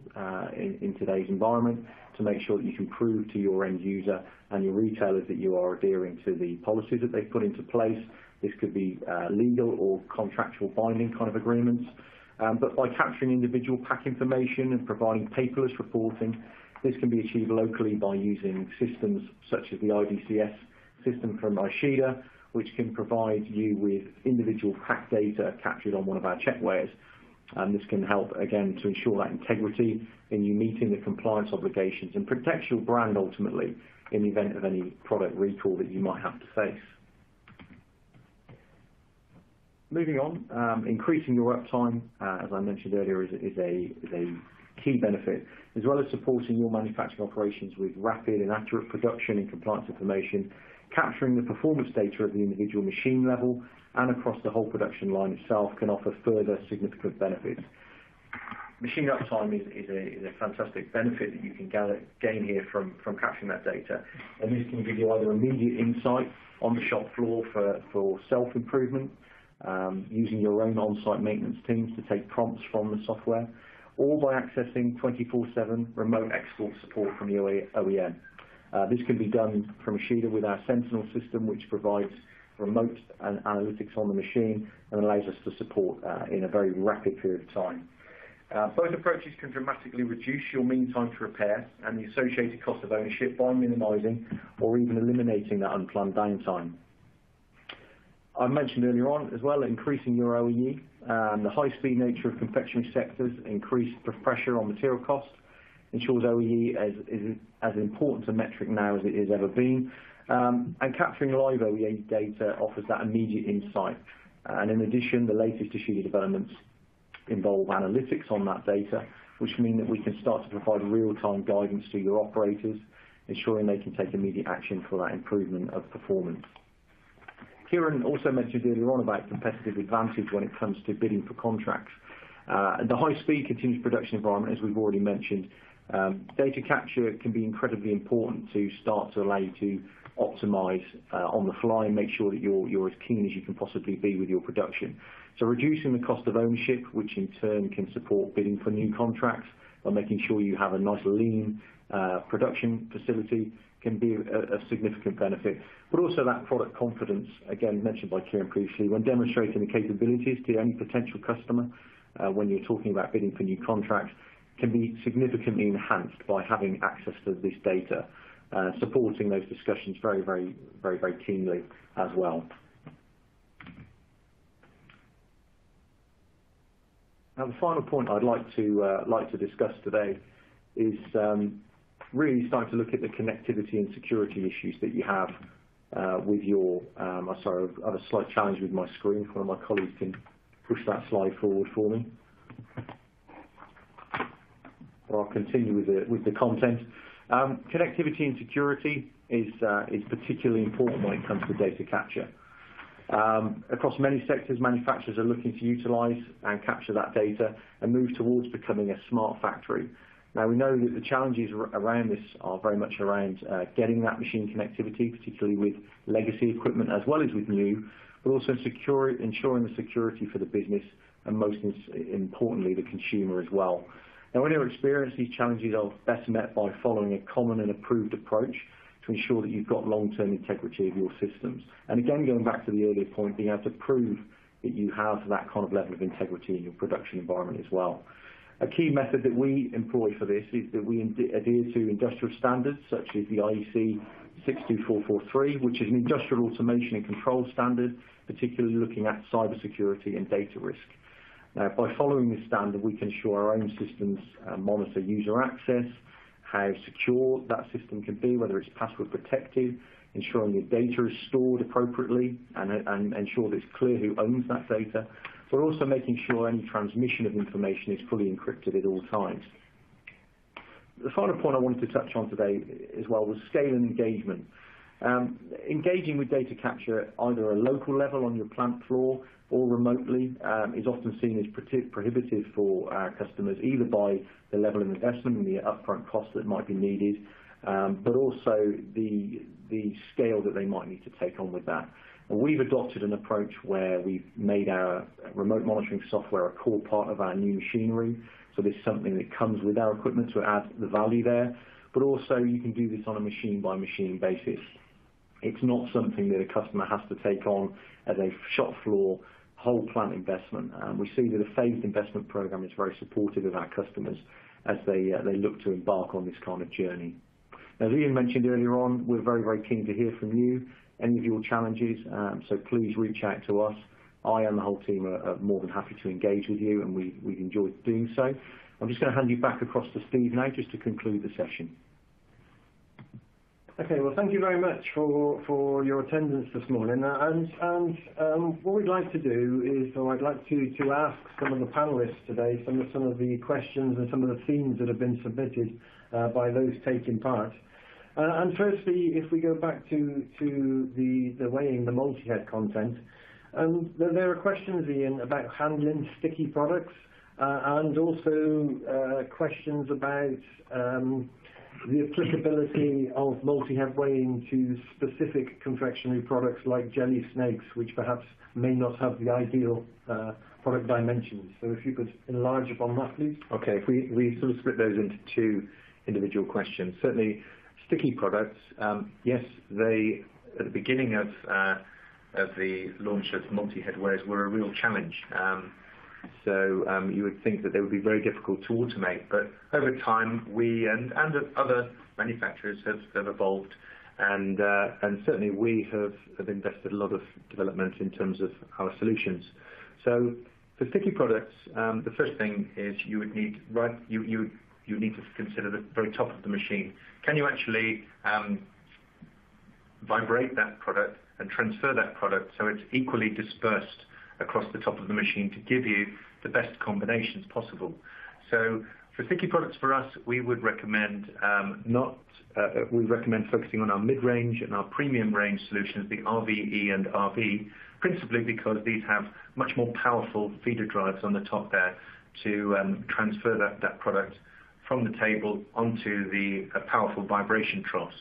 in today's environment to make sure that you can prove to your end user and your retailers that you are adhering to the policies that they've put into place. This could be legal or contractual binding kind of agreements. But by capturing individual pack information and providing paperless reporting, this can be achieved locally by using systems such as the IDCS system from Ishida, which can provide you with individual pack data captured on one of our check weighers. And this can help, again, to ensure that integrity in you meeting the compliance obligations and protect your brand ultimately in the event of any product recall that you might have to face. Moving on, increasing your uptime, as I mentioned earlier, is a key benefit, as well as supporting your manufacturing operations with rapid and accurate production and compliance information. Capturing the performance data at the individual machine level and across the whole production line itself can offer further significant benefits. Machine uptime is a fantastic benefit that you can gain here from capturing that data. And this can give you either immediate insight on the shop floor for self-improvement, using your own on-site maintenance teams to take prompts from the software, or by accessing 24/7 remote export support from the OEM. This can be done from Ishida with our Sentinel system, which provides remote analytics on the machine and allows us to support in a very rapid period of time. Both approaches can dramatically reduce your mean time to repair and the associated cost of ownership by minimising or even eliminating that unplanned downtime. I mentioned earlier on as well, increasing your OEE The high-speed nature of confectionery sectors, increased pressure on material costs, ensures OEE is as important a metric now as it has ever been. And capturing live OEE data offers that immediate insight. And in addition, the latest Ishida developments involve analytics on that data, which mean that we can start to provide real-time guidance to your operators, ensuring they can take immediate action for that improvement of performance. Kieran also mentioned earlier on about competitive advantage when it comes to bidding for contracts. The high-speed continuous production environment, as we've already mentioned, data capture can be incredibly important to start to allow you to optimize on the fly and make sure that you're as keen as you can possibly be with your production. So reducing the cost of ownership, which in turn can support bidding for new contracts by making sure you have a nice lean production facility, can be a significant benefit. But also that product confidence, again mentioned by Kieran previously, when demonstrating the capabilities to any potential customer when you're talking about bidding for new contracts, can be significantly enhanced by having access to this data, supporting those discussions very keenly as well. Now, the final point I'd like to discuss today is really starting to look at the connectivity and security issues that you have with your. Sorry, I have a slight challenge with my screen. If one of my colleagues can push that slide forward for me. I'll continue with the content. Connectivity and security is particularly important when it comes to data capture. Across many sectors, manufacturers are looking to utilize and capture that data and move towards becoming a smart factory. Now, we know that the challenges around this are very much around getting that machine connectivity, particularly with legacy equipment as well as with new, but also ensuring the security for the business and most importantly, the consumer as well. Now, in our experience, these challenges are best met by following a common and approved approach to ensure that you've got long-term integrity of your systems. And again, going back to the earlier point, being able to prove that you have that kind of level of integrity in your production environment as well. A key method that we employ for this is that we adhere to industrial standards such as the IEC 62443, which is an industrial automation and control standard, particularly looking at cybersecurity and data risk. Now, by following this standard, we can ensure our own systems monitor user access, how secure that system can be, whether it's password protected, ensuring the data is stored appropriately and ensure that it's clear who owns that data, but also making sure any transmission of information is fully encrypted at all times. The final point I wanted to touch on today as well was scale and engagement. Engaging with data capture either at a local level on your plant floor or remotely is often seen as prohibitive for our customers, either by the level of investment and the upfront cost that might be needed, but also the scale that they might need to take on with that. And we've adopted an approach where we've made our remote monitoring software a core part of our new machinery. So there's something that comes with our equipment to add the value there, but also you can do this on a machine-by-machine basis. It's not something that a customer has to take on as a shop floor whole plant investment. We see that a phased investment program is very supportive of our customers as they look to embark on this kind of journey. Now, as Ian mentioned earlier on, we're very keen to hear from you, any of your challenges, so please reach out to us. I and the whole team are more than happy to engage with you, and we've enjoyed doing so. I'm just going to hand you back across to Steve now just to conclude the session. Okay, well, thank you very much for your attendance this morning. What we'd like to do is, or I'd like to ask some of the panelists today some of the questions and some of the themes that have been submitted by those taking part. And firstly, if we go back to the weighing, the multi-head content, there are questions, Ian, about handling sticky products and also questions about the applicability of multi-head weighing to specific confectionery products like jelly snakes, which perhaps may not have the ideal product dimensions. So if you could enlarge upon that, please. Okay, if we sort of split those into two individual questions. Certainly, sticky products, yes, they, at the beginning of the launch of Multihead Weighers, were a real challenge. So you would think that they would be very difficult to automate, but over time we and other manufacturers have evolved, and certainly we have invested a lot of development in terms of our solutions. So For sticky products, the first thing is you would need you need to consider the very top of the machine. Can you actually vibrate that product and transfer that product so it's equally dispersed across the top of the machine to give you the best combinations possible? So for sticky products for us, we would recommend focusing on our mid-range and our premium range solutions, the RVE and RV, principally because these have much more powerful feeder drives on the top there to transfer that product from the table onto the powerful vibration troughs.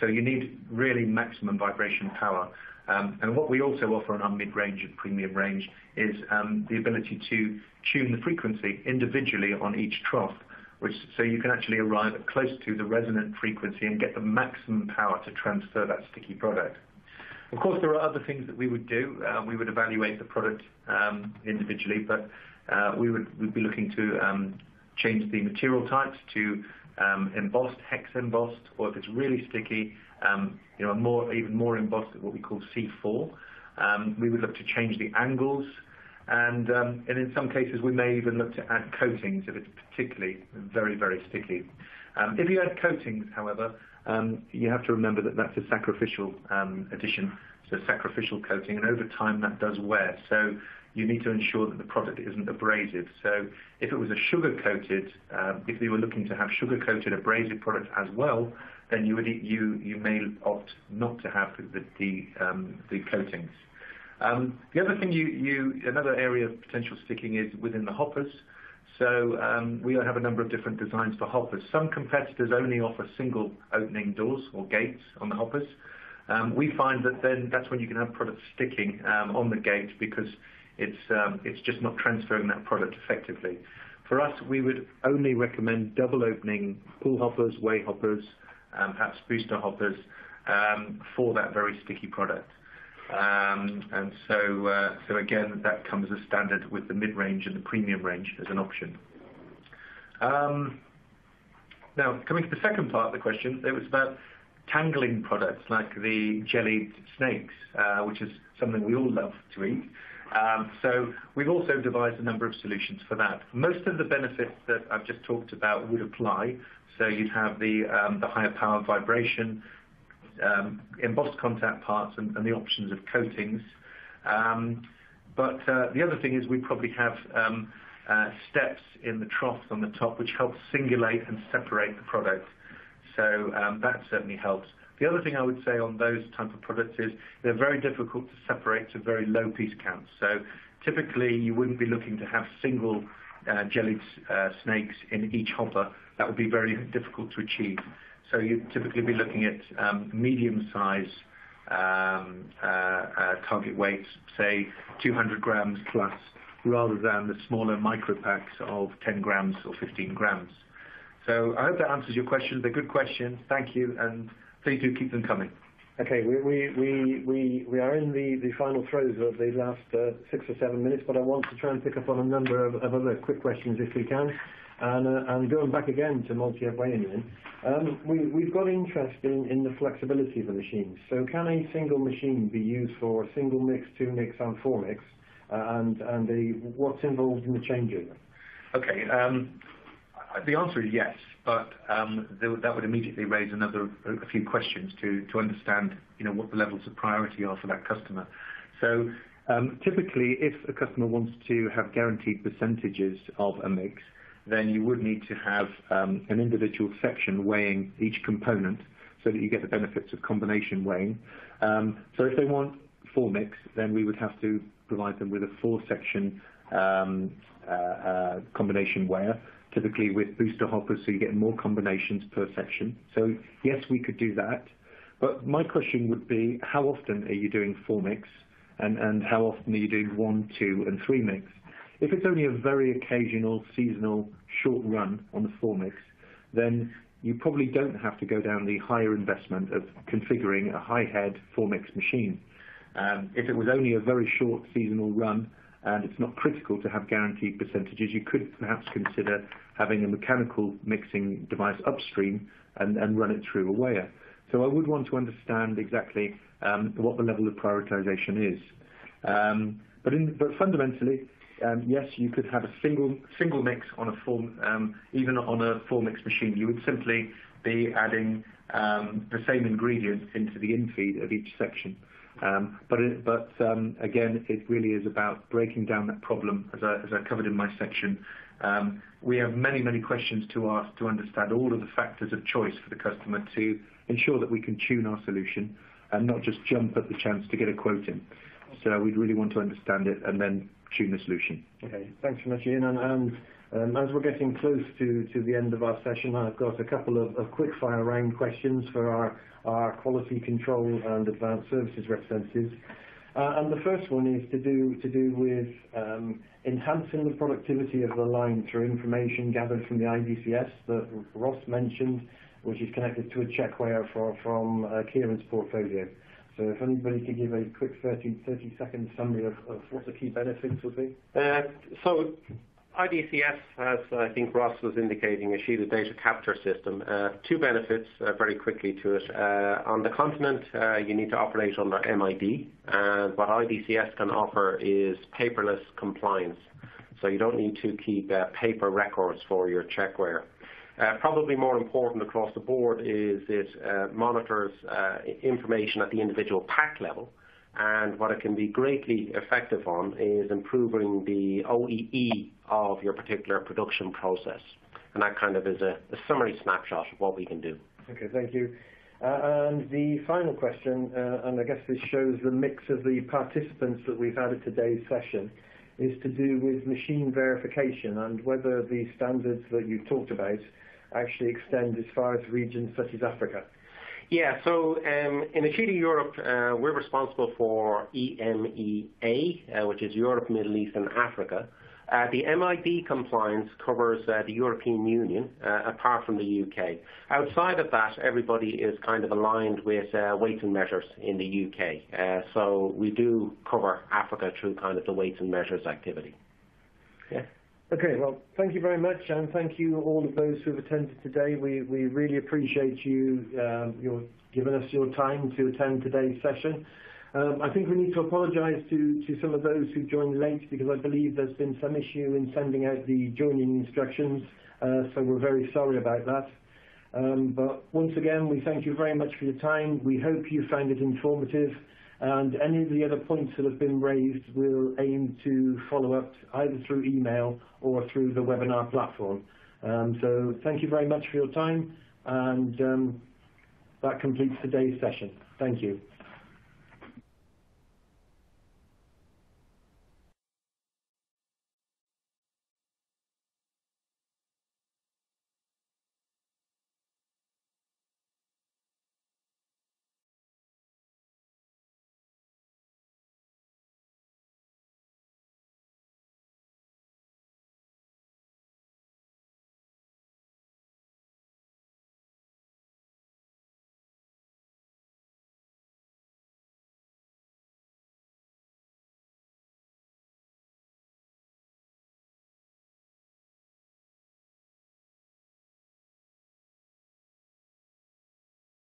So you need really maximum vibration power. And what we also offer on our mid-range and premium range is the ability to tune the frequency individually on each trough, so you can actually arrive at close to the resonant frequency and get the maximum power to transfer that sticky product. Of course, there are other things that we would do. We would evaluate the product individually, but we'd be looking to change the material types to embossed, hex embossed, or if it's really sticky, even more embossed, what we call C4. We would look to change the angles, and in some cases we may even look to add coatings if it's particularly very, very sticky. If you add coatings, however, you have to remember that that's a sacrificial addition, so sacrificial coating, and over time that does wear. So you need to ensure that the product isn't abrasive. So if it was a sugar-coated, if you were looking to have sugar-coated abrasive product as well, then you may opt not to have the coatings. The other thing another area of potential sticking is within the hoppers. So we have a number of different designs for hoppers. Some competitors only offer single opening doors or gates on the hoppers. We find that then that's when you can have products sticking on the gate because it's just not transferring that product effectively. For us, we would only recommend double opening pull hoppers, weigh hoppers, perhaps booster hoppers for that very sticky product. And so again, that comes as standard with the mid-range and the premium range as an option. Now, coming to the second part of the question, it was about tangling products like the jellied snakes, which is something we all love to eat. So we've also devised a number of solutions for that. Most of the benefits that I've just talked about would apply. So you'd have the higher power vibration, embossed contact parts, and the options of coatings. But the other thing is we probably have steps in the troughs on the top which help singulate and separate the product. So that certainly helps. The other thing I would say on those type of products is they're very difficult to separate to very low piece counts. So typically you wouldn't be looking to have single jellied snakes in each hopper. That would be very difficult to achieve. So you'd typically be looking at medium size target weights, say 200 grams plus, rather than the smaller micro packs of 10 grams or 15 grams. So I hope that answers your question. They're good questions. Thank you, and please do keep them coming. Okay, we are in the final throes of the last 6 or 7 minutes, but I want to try and pick up on a number of other quick questions if we can. And going back again to multi-head weighing, we've got interest in the flexibility of the machines. So can a single machine be used for single mix, 2 mix, and 4 mix? And what's involved in the changing? Okay, the answer is yes, but that would immediately raise a few questions to understand, what the levels of priority are for that customer. So typically, if a customer wants to have guaranteed percentages of a mix, then you would need to have an individual section weighing each component so that you get the benefits of combination weighing. So if they want 4 mix, then we would have to provide them with a 4-section combination weigher, typically with booster hoppers, so you get more combinations per section. So yes, we could do that. But my question would be, how often are you doing 4 mix, and how often are you doing 1, 2, and 3 mix? If it's only a very occasional, seasonal, short run on the 4 mix, then you probably don't have to go down the higher investment of configuring a high-head 4 mix machine. If it was only a very short seasonal run and it's not critical to have guaranteed percentages, you could perhaps consider having a mechanical mixing device upstream and run it through a weigher. So I would want to understand exactly what the level of prioritization is. But fundamentally, yes, you could have a single mix on a even on a full mix machine. You would simply be adding the same ingredients into the infeed of each section. Again, it really is about breaking down that problem, as I covered in my section. We have many questions to ask to understand all of the factors of choice for the customer to ensure that we can tune our solution and not just jump at the chance to get a quote in. So we'd really want to understand it and then tune the solution. Okay, thanks so much, Ian. And as we're getting close to the end of our session, I've got a couple of quick-fire round questions for our quality control and advanced services representatives. And the first one is to do with enhancing the productivity of the line through information gathered from the IDCS that Ross mentioned, which is connected to a check weigher from Kieran's portfolio. So if anybody could give a quick 30-second summary of what the key benefits would be. So IDCS has, I think Ross was indicating, Ishida data capture system. Two benefits very quickly to it. On the continent, you need to operate under MID, and what IDCS can offer is paperless compliance. So you don't need to keep paper records for your check weigher. Probably more important across the board is it monitors information at the individual pack level, and what it can be greatly effective on is improving the OEE of your particular production process. And that kind of is a summary snapshot of what we can do. Okay, thank you. And the final question, and I guess this shows the mix of the participants that we've had at today's session, is to do with machine verification and whether the standards that you've talked about actually extend as far as regions such as Africa. Yeah, so in Ishida Europe, we're responsible for EMEA, which is Europe, Middle East and Africa. The MID compliance covers the European Union, apart from the UK. Outside of that, everybody is kind of aligned with weights and measures in the UK. So we do cover Africa through kind of the weights and measures activity. Yeah. Okay, well, thank you very much, and thank you all of those who have attended today. We really appreciate you giving us your time to attend today's session. I think we need to apologise to some of those who joined late, because I believe there's been some issue in sending out the joining instructions, so we're very sorry about that. But once again, we thank you very much for your time. We hope you found it informative. And any of the other points that have been raised, we'll aim to follow up either through email or through the webinar platform. So thank you very much for your time, and that completes today's session. Thank you.